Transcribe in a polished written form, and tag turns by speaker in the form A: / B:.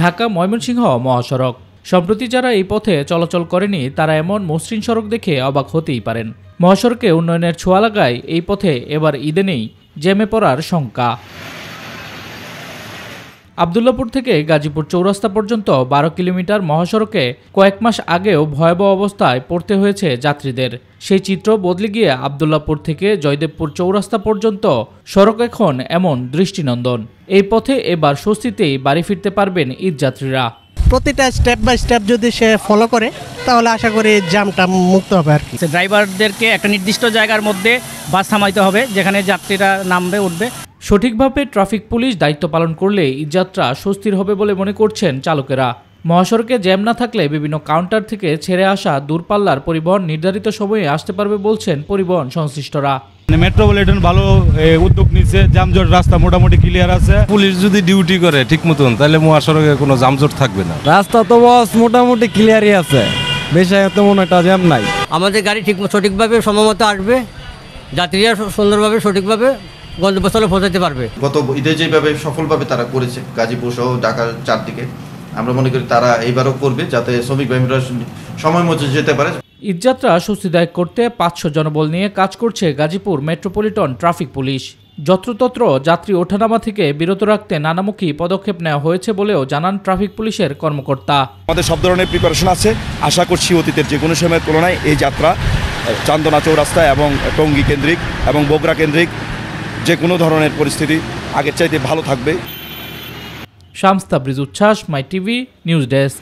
A: ঢাকা ময়মনসিংহ মহাসড়ক। সম্প্রতি যারা এই পথে চলাচল করেনি তারা এমন মসৃণ সড়ক দেখে অবাক হতেই পারেন। মহাসড়কে উন্নয়নের ছোঁয়া লাগায় এই পথে এবার ঈদে নেই জ্যামে পড়ার শঙ্কা। আব্দুল্লাহপুর থেকে গাজীপুর চৌরাস্তা পর্যন্ত 12 কিলোমিটার মহাসড়কে কয়েক মাস আগেও ভয়াবহ অবস্থায় পড়তে হয়েছে যাত্রীদের। সেই চিত্র বদলে গিয়ে আব্দুল্লাহপুর থেকে জয়দেবপুর চৌরাস্তা পর্যন্ত সড়ক এখন এমন দৃষ্টিনন্দন। এই পথে এবার স্বস্তিতেই বাড়ি ফিরতে পারবেন ঈদযাত্রীরা।
B: প্রতিটা স্টেপ বাই স্টেপ যদি সে ফলো করে তাহলে আশা করি জ্যামটা মুক্ত হবে আর কি।
C: ড্রাইভারদেরকে একটা নির্দিষ্ট জায়গার মধ্যে বাস থামাইতে হবে যেখানে যাত্রীরা নামবে উঠবে।
A: সঠিকভাবে ট্রাফিক পুলিশ দায়িত্ব পালন করলে ঈদযাত্রা স্বস্তির হবে বলে মনে করছেন চালকেরা। মহাসড়কে জ্যাম না থাকলে বিভিন্ন কাউন্টার থেকে ছেড়ে আসা দূরপাল্লার পরিবহন নির্ধারিত সময়ে আসতে পারবে বলছেন পরিবহন সংশ্লিষ্টরা।
D: মেট্রোপলিটন ভালো উদ্যোগ নিচ্ছে, যানজট রাস্তা মোটামুটি ক্লিয়ার আছে।
E: পুলিশ যদি ডিউটি করে ঠিক মতন তাহলে মহাসড়কে কোনো যানজট থাকবে না।
F: রাস্তা তো বস মোটামুটি ক্লিয়ারই আছে, বেশি তেমন একটা জ্যাম নাই।
G: আমাদের গাড়ি সঠিকভাবে সময়মতো আসবে, যাত্রীরা সুন্দরভাবে সঠিকভাবে গন্তব্যস্থলে পৌঁছাতে পারবে।
H: গত ঈদে যেভাবে সফলভাবে তারা করেছে গাজীপুর সহ ঢাকার চারদিকে, আমরা মনে করি তারা এইবারও করবে যাতে শ্রমিক ভাইরা সময় মতো যেতে পারে।
A: ঈদযাত্রা স্বস্তিদায়ক করতে 500 জনবল নিয়ে কাজ করছে গাজীপুর মেট্রোপলিটন ট্রাফিক পুলিশ। যত্রতত্র যাত্রী ওঠানামা থেকে বিরত রাখতে নানামুখী পদক্ষেপ নেওয়া হয়েছে বলেও জানান ট্রাফিক পুলিশের কর্মকর্তা।
I: আমাদের সব ধরনের প্রিপারেশন আছে। আশা করছি অতীতের যে কোনো সময়ের তুলনায় এই যাত্রা চান্দনা চৌরাস্তা এবং টঙ্গী কেন্দ্রিক এবং বগুড়া কেন্দ্রিক যে কোনো ধরনের পরিস্থিতি আগের চাইতে ভালো থাকবে।
A: শামস তাবরিজ উচ্ছ্বাস, মাই টিভি নিউজ ডেস্ক।